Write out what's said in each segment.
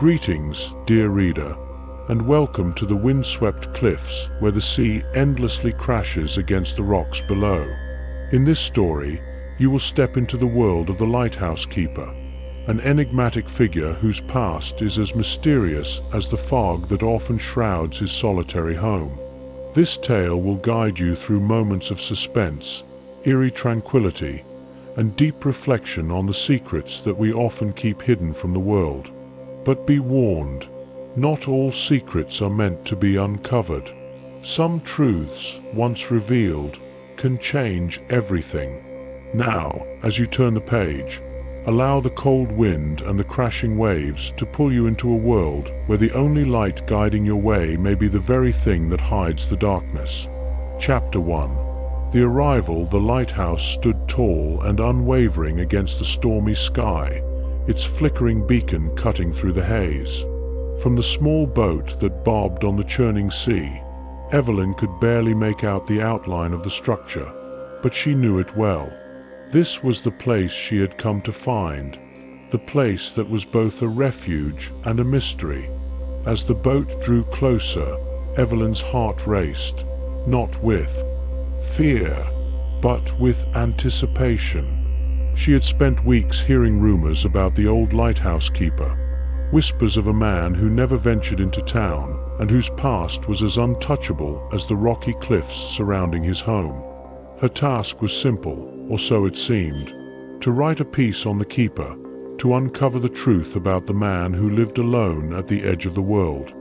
Greetings, dear reader, and welcome to the windswept cliffs where the sea endlessly crashes against the rocks below. In this story, you will step into the world of the lighthouse keeper, an enigmatic figure whose past is as mysterious as the fog that often shrouds his solitary home. This tale will guide you through moments of suspense, eerie tranquility, and deep reflection on the secrets that we often keep hidden from the world. But be warned, not all secrets are meant to be uncovered. Some truths, once revealed, can change everything. Now, as you turn the page, allow the cold wind and the crashing waves to pull you into a world where the only light guiding your way may be the very thing that hides the darkness. Chapter 1. The arrival. The lighthouse stood tall and unwavering against the stormy sky, its flickering beacon cutting through the haze. From the small boat that bobbed on the churning sea, Evelyn could barely make out the outline of the structure, but she knew it well. This was the place she had come to find, the place that was both a refuge and a mystery. As the boat drew closer, Evelyn's heart raced, not with fear, but with anticipation. She had spent weeks hearing rumors about the old lighthouse keeper, whispers of a man who never ventured into town and whose past was as untouchable as the rocky cliffs surrounding his home. Her task was simple, or so it seemed: to write a piece on the keeper, to uncover the truth about the man who lived alone at the edge of the world.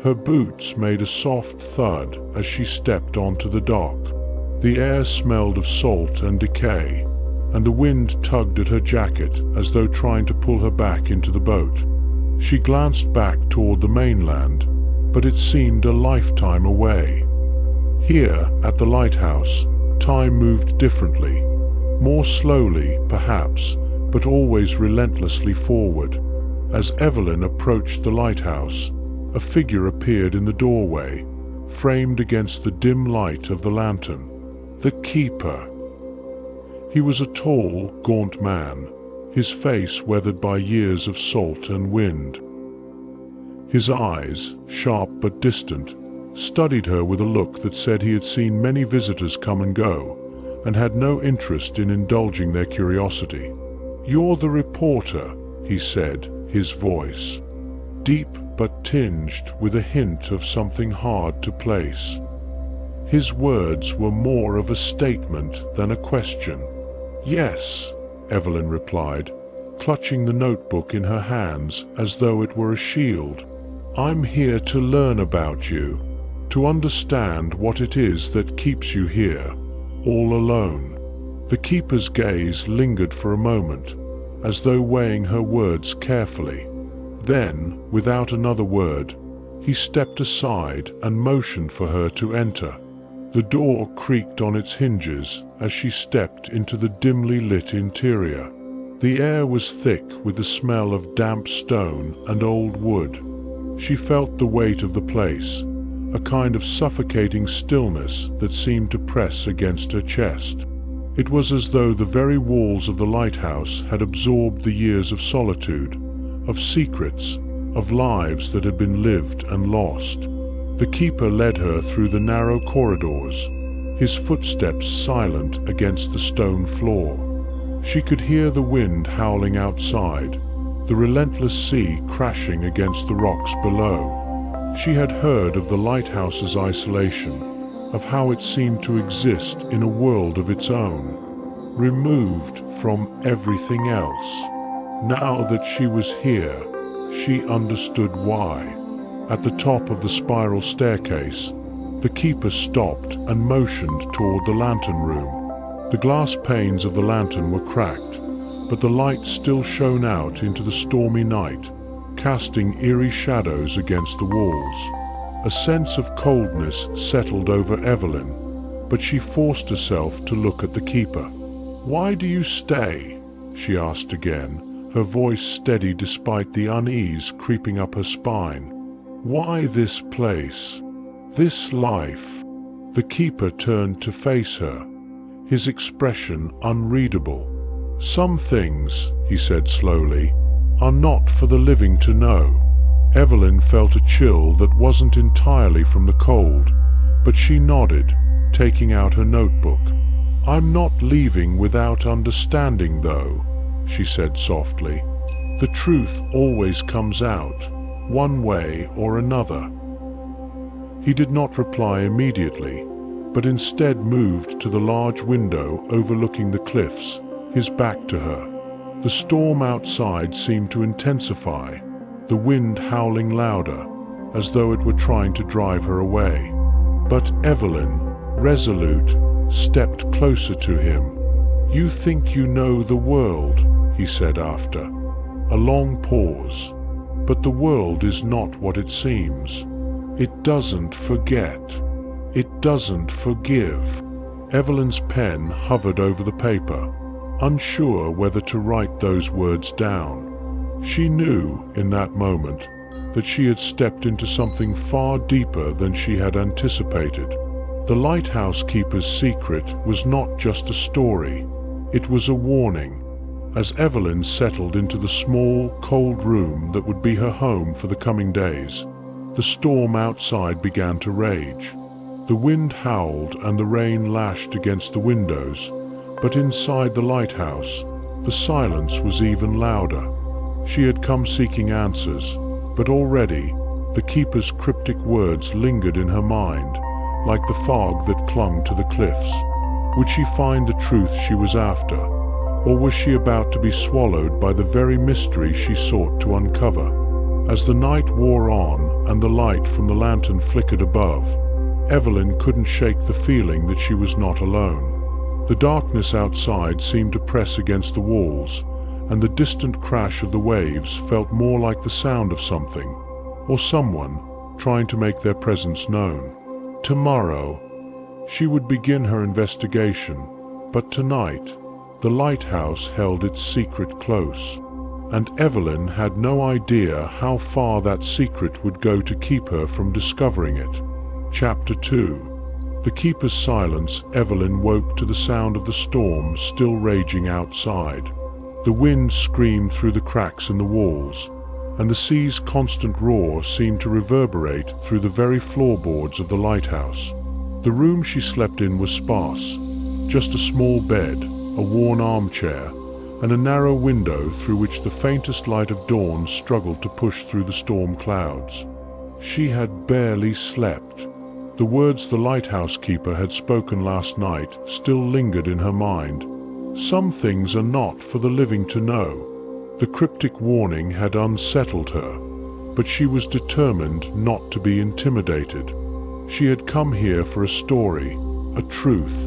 Her boots made a soft thud as she stepped onto the dock. The air smelled of salt and decay, and the wind tugged at her jacket as though trying to pull her back into the boat. She glanced back toward the mainland, but it seemed a lifetime away. Here, at the lighthouse, time moved differently, more slowly, perhaps, but always relentlessly forward. As Evelyn approached the lighthouse, a figure appeared in the doorway, framed against the dim light of the lantern. The keeper. He was a tall, gaunt man, his face weathered by years of salt and wind. His eyes, sharp but distant, studied her with a look that said he had seen many visitors come and go, and had no interest in indulging their curiosity. "You're the reporter," he said, his voice deep but tinged with a hint of something hard to place. His words were more of a statement than a question. "Yes," Evelyn replied, clutching the notebook in her hands as though it were a shield. "I'm here to learn about you, to understand what it is that keeps you here, all alone." The keeper's gaze lingered for a moment, as though weighing her words carefully. Then, without another word, he stepped aside and motioned for her to enter. The door creaked on its hinges as she stepped into the dimly lit interior. The air was thick with the smell of damp stone and old wood. She felt the weight of the place, a kind of suffocating stillness that seemed to press against her chest. It was as though the very walls of the lighthouse had absorbed the years of solitude, of secrets, of lives that had been lived and lost. The keeper led her through the narrow corridors, his footsteps silent against the stone floor. She could hear the wind howling outside, the relentless sea crashing against the rocks below. She had heard of the lighthouse's isolation, of how it seemed to exist in a world of its own, removed from everything else. Now that she was here, she understood why. At the top of the spiral staircase, the keeper stopped and motioned toward the lantern room. The glass panes of the lantern were cracked, but the light still shone out into the stormy night, casting eerie shadows against the walls. A sense of coldness settled over Evelyn, but she forced herself to look at the keeper. "Why do you stay?" she asked again, her voice steady despite the unease creeping up her spine. "Why this place? This life?" The keeper turned to face her, his expression unreadable. "Some things," he said slowly, "are not for the living to know. Evelyn felt a chill that wasn't entirely from the cold, but she nodded, taking out her notebook. "I'm not leaving without understanding, though," she said softly. "The truth always comes out, one way or another." He did not reply immediately, but instead moved to the large window overlooking the cliffs, his back to her. The storm outside seemed to intensify, the wind howling louder, as though it were trying to drive her away. But Evelyn, resolute, stepped closer to him. "You think you know the world," he said after a long pause. "But the world is not what it seems. It doesn't forget. It doesn't forgive." Evelyn's pen hovered over the paper, unsure whether to write those words down. She knew, in that moment, that she had stepped into something far deeper than she had anticipated. The lighthouse keeper's secret was not just a story, it was a warning. As Evelyn settled into the small, cold room that would be her home for the coming days, the storm outside began to rage. The wind howled and the rain lashed against the windows, but inside the lighthouse, the silence was even louder. She had come seeking answers, but already the keeper's cryptic words lingered in her mind, like the fog that clung to the cliffs. Would she find the truth she was after, or was she about to be swallowed by the very mystery she sought to uncover? As the night wore on and the light from the lantern flickered above, Evelyn couldn't shake the feeling that she was not alone. The darkness outside seemed to press against the walls, and the distant crash of the waves felt more like the sound of something, or someone, trying to make their presence known. Tomorrow, she would begin her investigation, but tonight, the lighthouse held its secret close, and Evelyn had no idea how far that secret would go to keep her from discovering it. Chapter 2. The keeper's silence. Evelyn woke to the sound of the storm still raging outside. The wind screamed through the cracks in the walls, and the sea's constant roar seemed to reverberate through the very floorboards of the lighthouse. The room she slept in was sparse, just a small bed, a worn armchair, and a narrow window through which the faintest light of dawn struggled to push through the storm clouds. She had barely slept. The words the lighthouse keeper had spoken last night still lingered in her mind. Some things are not for the living to know. The cryptic warning had unsettled her, but she was determined not to be intimidated. She had come here for a story, a truth,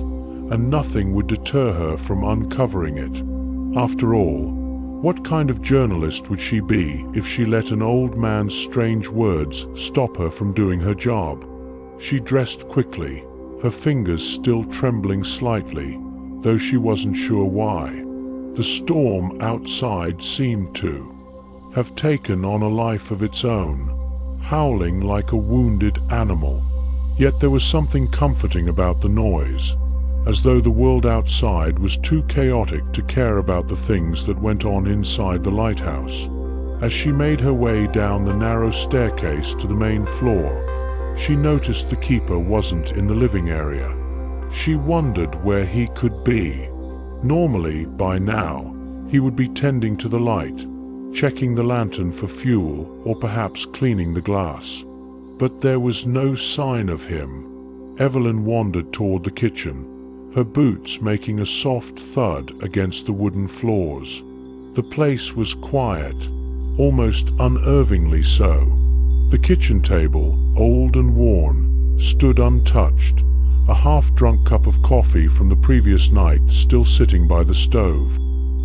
and nothing would deter her from uncovering it. After all, what kind of journalist would she be if she let an old man's strange words stop her from doing her job? She dressed quickly, her fingers still trembling slightly, though she wasn't sure why. The storm outside seemed to have taken on a life of its own, howling like a wounded animal. Yet there was something comforting about the noise, as though the world outside was too chaotic to care about the things that went on inside the lighthouse. As she made her way down the narrow staircase to the main floor, she noticed the keeper wasn't in the living area. She wondered where he could be. Normally, by now, he would be tending to the light, checking the lantern for fuel, or perhaps cleaning the glass. But there was no sign of him. Evelyn wandered toward the kitchen, her boots making a soft thud against the wooden floors. The place was quiet, almost unnervingly so. The kitchen table, old and worn, stood untouched, a half-drunk cup of coffee from the previous night still sitting by the stove.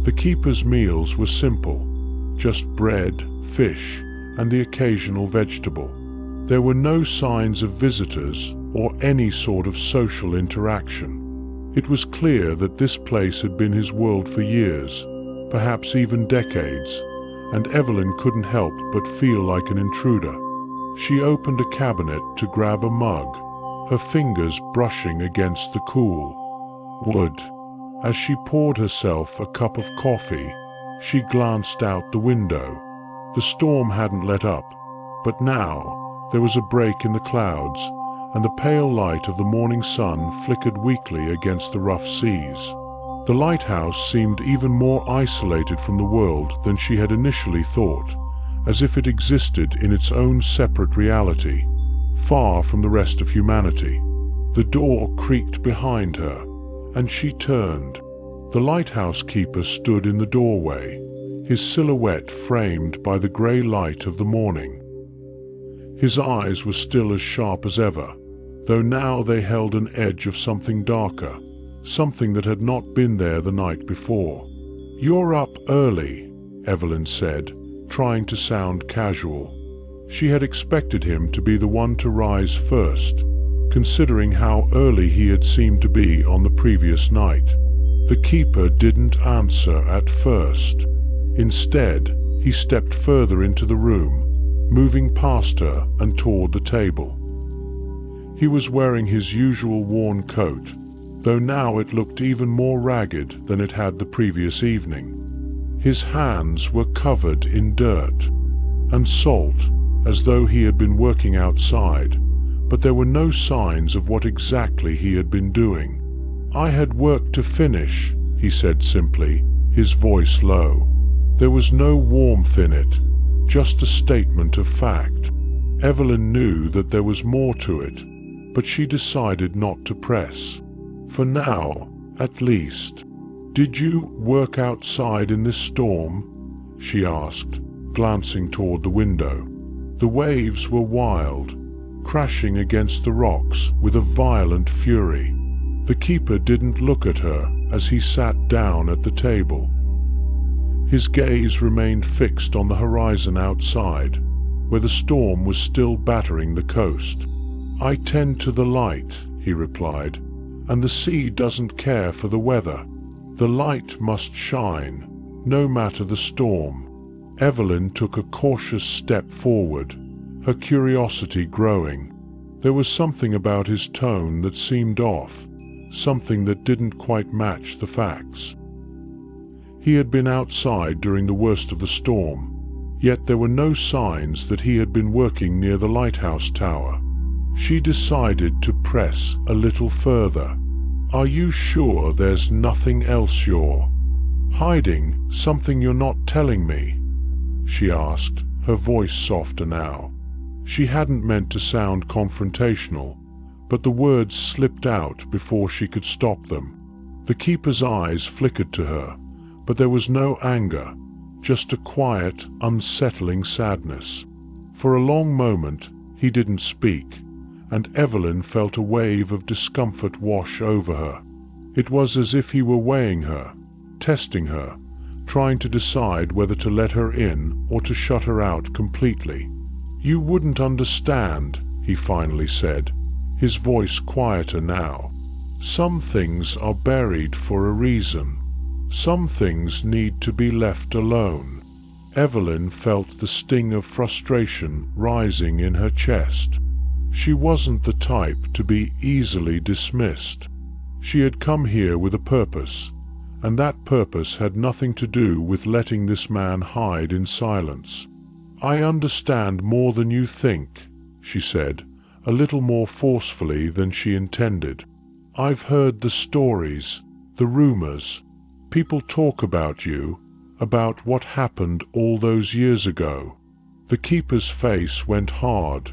The keeper's meals were simple, just bread, fish, and the occasional vegetable. There were no signs of visitors or any sort of social interaction. It was clear that this place had been his world for years, perhaps even decades, and Evelyn couldn't help but feel like an intruder. She opened a cabinet to grab a mug, her fingers brushing against the cool wood. As she poured herself a cup of coffee, she glanced out the window. The storm hadn't let up, But now, there was a break in the clouds, and the pale light of the morning sun flickered weakly against the rough seas. The lighthouse seemed even more isolated from the world than she had initially thought, as if it existed in its own separate reality, far from the rest of humanity. The door creaked behind her, and she turned. The lighthouse keeper stood in the doorway, his silhouette framed by the grey light of the morning. His eyes were still as sharp as ever, though now they held an edge of something darker, something that had not been there the night before. "You're up early," Evelyn said, trying to sound casual. She had expected him to be the one to rise first, considering how early he had seemed to be on the previous night. The keeper didn't answer at first. Instead, he stepped further into the room, moving past her and toward the table. He was wearing his usual worn coat, though now it looked even more ragged than it had the previous evening. His hands were covered in dirt and salt, as though he had been working outside, but there were no signs of what exactly he had been doing. "I had work to finish," he said simply, his voice low. There was no warmth in it, just a statement of fact. Evelyn knew that there was more to it, but she decided not to press. For now, at least. "Did you work outside in this storm?" she asked, glancing toward the window. The waves were wild, crashing against the rocks with a violent fury. The keeper didn't look at her as he sat down at the table. His gaze remained fixed on the horizon outside, where the storm was still battering the coast. "I tend to the light," he replied, "and the sea doesn't care for the weather. The light must shine, no matter the storm." Evelyn took a cautious step forward, her curiosity growing. There was something about his tone that seemed off, something that didn't quite match the facts. He had been outside during the worst of the storm, yet there were no signs that he had been working near the lighthouse tower. She decided to press a little further. "Are you sure there's nothing else you're hiding, something you're not telling me?" she asked, her voice softer now. She hadn't meant to sound confrontational, but the words slipped out before she could stop them. The keeper's eyes flickered to her, but there was no anger, just a quiet, unsettling sadness. For a long moment, he didn't speak, and Evelyn felt a wave of discomfort wash over her. It was as if he were weighing her, testing her, trying to decide whether to let her in or to shut her out completely. "You wouldn't understand," he finally said, his voice quieter now. "Some things are buried for a reason. Some things need to be left alone." Evelyn felt the sting of frustration rising in her chest. She wasn't the type to be easily dismissed. She had come here with a purpose, and that purpose had nothing to do with letting this man hide in silence. "I understand more than you think," she said, a little more forcefully than she intended. "I've heard the stories, the rumors. People talk about you, about what happened all those years ago." The keeper's face went hard,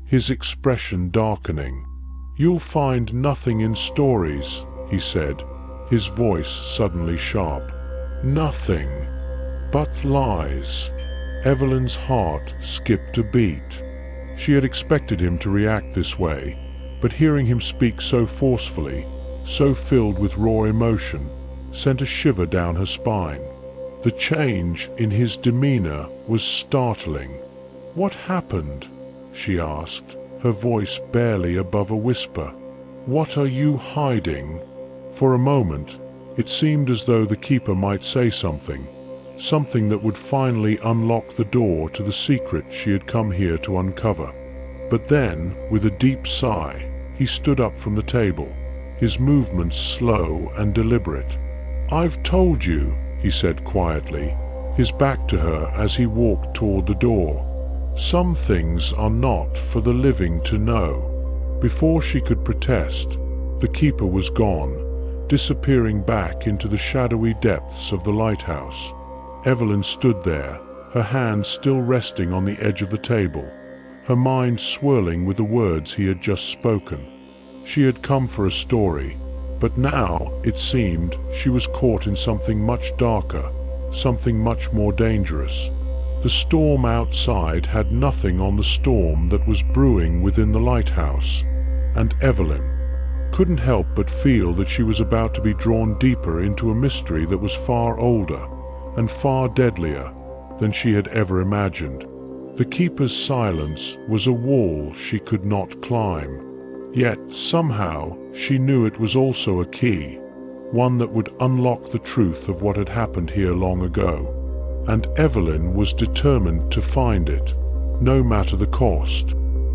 his expression darkening. "You'll find nothing in stories," he said, his voice suddenly sharp. "Nothing but lies." Evelyn's heart skipped a beat. She had expected him to react this way, but hearing him speak so forcefully, so filled with raw emotion, sent a shiver down her spine. The change in his demeanor was startling. "What happened?" she asked, her voice barely above a whisper. "What are you hiding?" For a moment, it seemed as though the keeper might say something that would finally unlock the door to the secret she had come here to uncover. But then, with a deep sigh, he stood up from the table, his movements slow and deliberate. "I've told you," he said quietly, his back to her as he walked toward the door. Some things are not for the living to know. Before she could protest, the keeper was gone, disappearing back into the shadowy depths of the lighthouse. Evelyn stood there, her hand still resting on the edge of the table, her mind swirling with the words he had just spoken. She had come for a story, but now, it seemed, she was caught in something much darker, something much more dangerous. The storm outside had nothing on the storm that was brewing within the lighthouse, and Evelyn couldn't help but feel that she was about to be drawn deeper into a mystery that was far older and far deadlier than she had ever imagined. The keeper's silence was a wall she could not climb. Yet, somehow, she knew it was also a key, one that would unlock the truth of what had happened here long ago. And Evelyn was determined to find it, no matter the cost.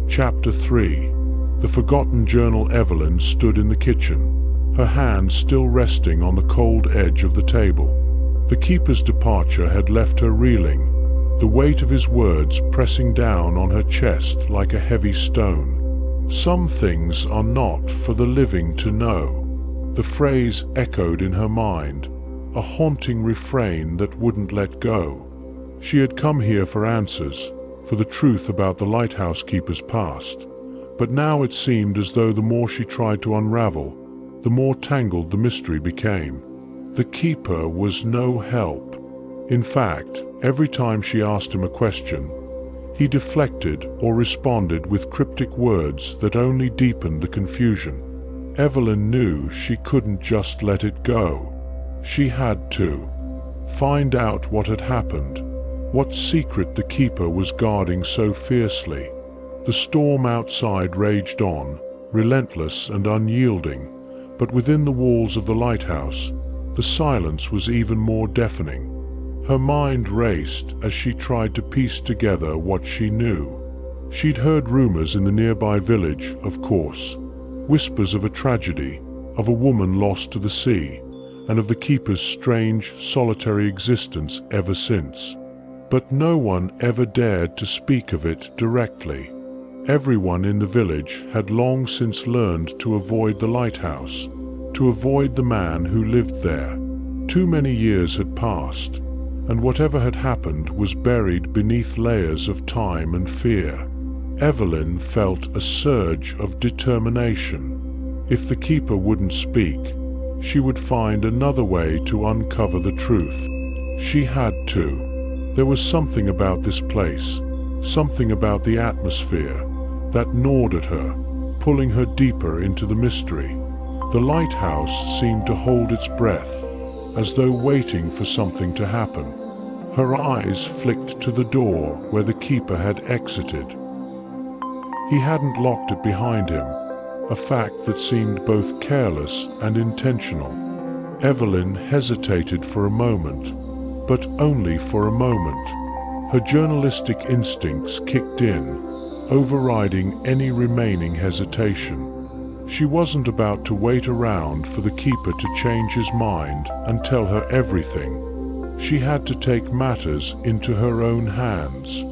Chapter 3. The forgotten journal. Evelyn stood in the kitchen, her hand still resting on the cold edge of the table. The keeper's departure had left her reeling, the weight of his words pressing down on her chest like a heavy stone. Some things are not for the living to know. The phrase echoed in her mind, a haunting refrain that wouldn't let go. She had come here for answers, for the truth about the lighthouse keeper's past. But now it seemed as though the more she tried to unravel, the more tangled the mystery became. The keeper was no help. In fact, every time she asked him a question, he deflected or responded with cryptic words that only deepened the confusion. Evelyn knew she couldn't just let it go. She had to find out what had happened, what secret the keeper was guarding so fiercely. The storm outside raged on, relentless and unyielding, but within the walls of the lighthouse, the silence was even more deafening. Her mind raced as she tried to piece together what she knew. She'd heard rumors in the nearby village, of course, whispers of a tragedy, of a woman lost to the sea, and of the keeper's strange, solitary existence ever since. But no one ever dared to speak of it directly. Everyone in the village had long since learned to avoid the lighthouse, to avoid the man who lived there. Too many years had passed, and whatever had happened was buried beneath layers of time and fear. Evelyn felt a surge of determination. If the keeper wouldn't speak, she would find another way to uncover the truth. She had to. There was something about this place, something about the atmosphere, that gnawed at her, pulling her deeper into the mystery. The lighthouse seemed to hold its breath, as though waiting for something to happen. Her eyes flicked to the door where the keeper had exited. He hadn't locked it behind him, a fact that seemed both careless and intentional. Evelyn hesitated for a moment, but only for a moment. Her journalistic instincts kicked in, overriding any remaining hesitation. She wasn't about to wait around for the keeper to change his mind and tell her everything. She had to take matters into her own hands.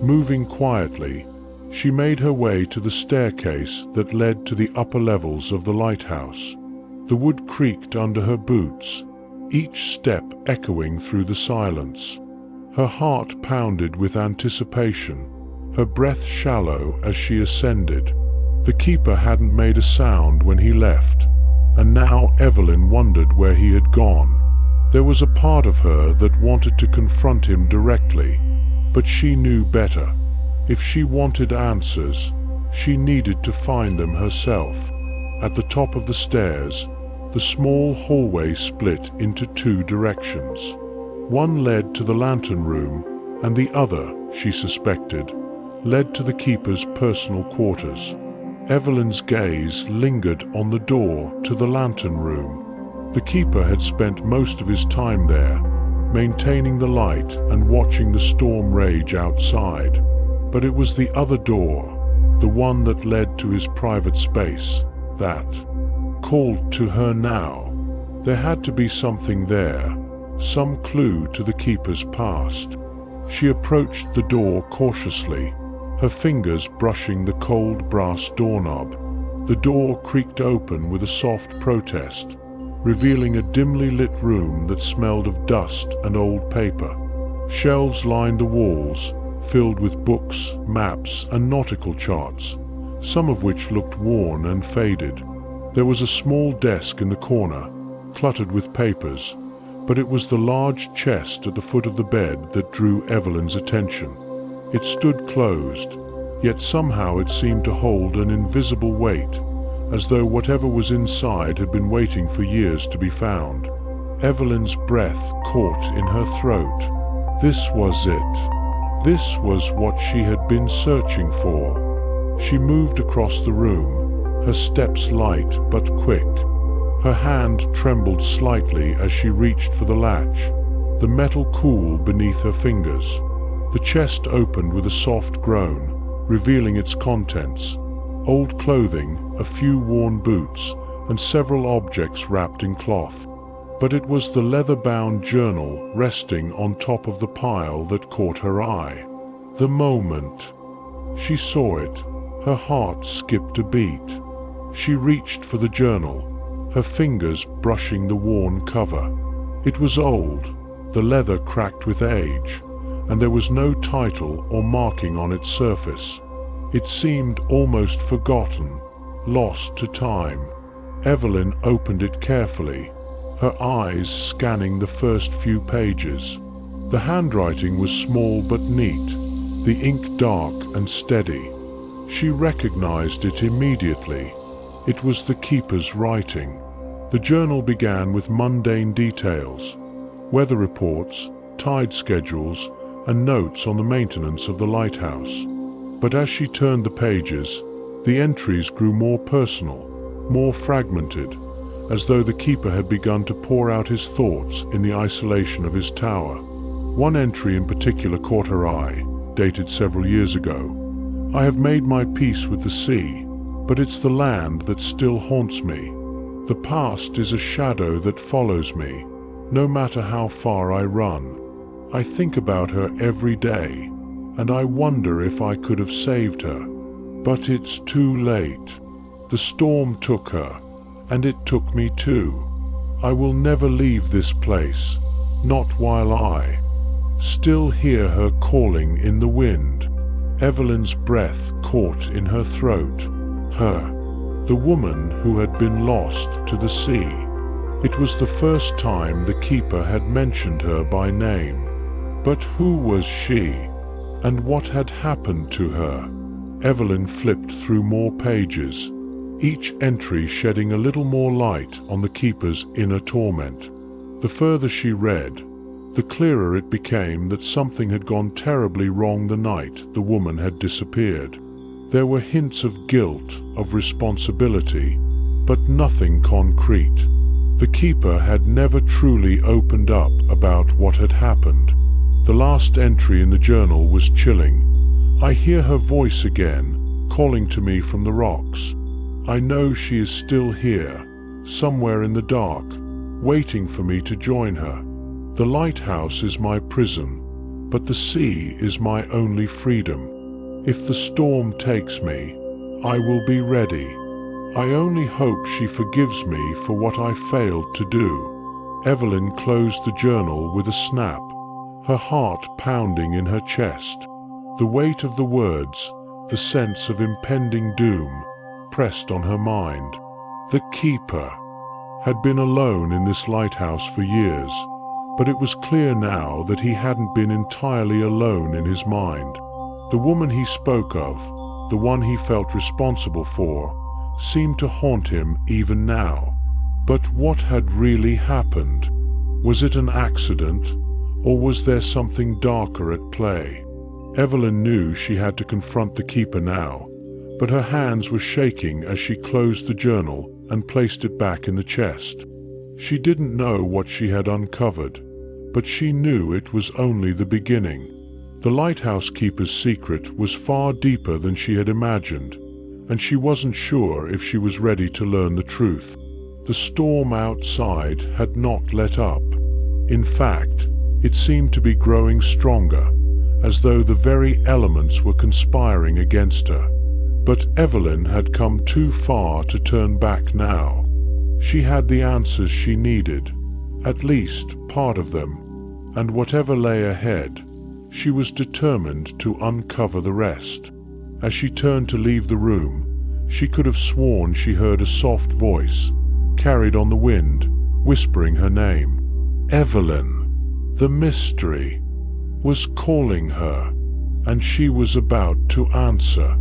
Moving quietly, she made her way to the staircase that led to the upper levels of the lighthouse. The wood creaked under her boots, each step echoing through the silence. Her heart pounded with anticipation, her breath shallow as she ascended. The keeper hadn't made a sound when he left, and now Evelyn wondered where he had gone. There was a part of her that wanted to confront him directly, but she knew better. If she wanted answers, she needed to find them herself. At the top of the stairs, the small hallway split into two directions. One led to the lantern room, and the other, she suspected, led to the keeper's personal quarters. Evelyn's gaze lingered on the door to the lantern room. The keeper had spent most of his time there, maintaining the light and watching the storm rage outside. But it was the other door, the one that led to his private space, that called to her now. There had to be something there, some clue to the keeper's past. She approached the door cautiously, her fingers brushing the cold brass doorknob. The door creaked open with a soft protest, revealing a dimly lit room that smelled of dust and old paper. Shelves lined the walls, filled with books, maps, and nautical charts, some of which looked worn and faded. There was a small desk in the corner, cluttered with papers, but it was the large chest at the foot of the bed that drew Evelyn's attention. It stood closed, yet somehow it seemed to hold an invisible weight, as though whatever was inside had been waiting for years to be found. Evelyn's breath caught in her throat. This was it. This was what she had been searching for. She moved across the room, her steps light but quick. Her hand trembled slightly as she reached for the latch, the metal cool beneath her fingers. The chest opened with a soft groan, revealing its contents: old clothing, a few worn boots, and several objects wrapped in cloth. But it was the leather-bound journal resting on top of the pile that caught her eye. The moment she saw it, her heart skipped a beat. She reached for the journal, her fingers brushing the worn cover. It was old, the leather cracked with age, and there was no title or marking on its surface. It seemed almost forgotten, lost to time. Evelyn opened it carefully, her eyes scanning the first few pages. The handwriting was small but neat, the ink dark and steady. She recognized it immediately. It was the keeper's writing. The journal began with mundane details: weather reports, tide schedules, and notes on the maintenance of the lighthouse. But as she turned the pages, the entries grew more personal, more fragmented, as though the keeper had begun to pour out his thoughts in the isolation of his tower. One entry in particular caught her eye, dated several years ago. "I have made my peace with the sea, but it's the land that still haunts me. The past is a shadow that follows me, no matter how far I run. I think about her every day, and I wonder if I could have saved her. But it's too late. The storm took her, and it took me too. I will never leave this place, not while I still hear her calling in the wind." Evelyn's breath caught in her throat. Her, the woman who had been lost to the sea. It was the first time the keeper had mentioned her by name. But who was she, and what had happened to her? Evelyn flipped through more pages, each entry shedding a little more light on the keeper's inner torment. The further she read, the clearer it became that something had gone terribly wrong the night the woman had disappeared. There were hints of guilt, of responsibility, but nothing concrete. The keeper had never truly opened up about what had happened. The last entry in the journal was chilling. "I hear her voice again, calling to me from the rocks. I know she is still here, somewhere in the dark, waiting for me to join her. The lighthouse is my prison, but the sea is my only freedom. If the storm takes me, I will be ready. I only hope she forgives me for what I failed to do." Evelyn closed the journal with a snap, her heart pounding in her chest. The weight of the words, the sense of impending doom, pressed on her mind. The keeper had been alone in this lighthouse for years, but it was clear now that he hadn't been entirely alone in his mind. The woman he spoke of, the one he felt responsible for, seemed to haunt him even now. But what had really happened? Was it an accident, or was there something darker at play? Evelyn knew she had to confront the keeper now, but her hands were shaking as she closed the journal and placed it back in the chest. She didn't know what she had uncovered, but she knew it was only the beginning. The lighthouse keeper's secret was far deeper than she had imagined, and she wasn't sure if she was ready to learn the truth. The storm outside had not let up. In fact, it seemed to be growing stronger, as though the very elements were conspiring against her. But Evelyn had come too far to turn back now. She had the answers she needed, at least part of them, and whatever lay ahead, she was determined to uncover the rest. As she turned to leave the room, she could have sworn she heard a soft voice, carried on the wind, whispering her name. Evelyn! The mystery was calling her, and she was about to answer.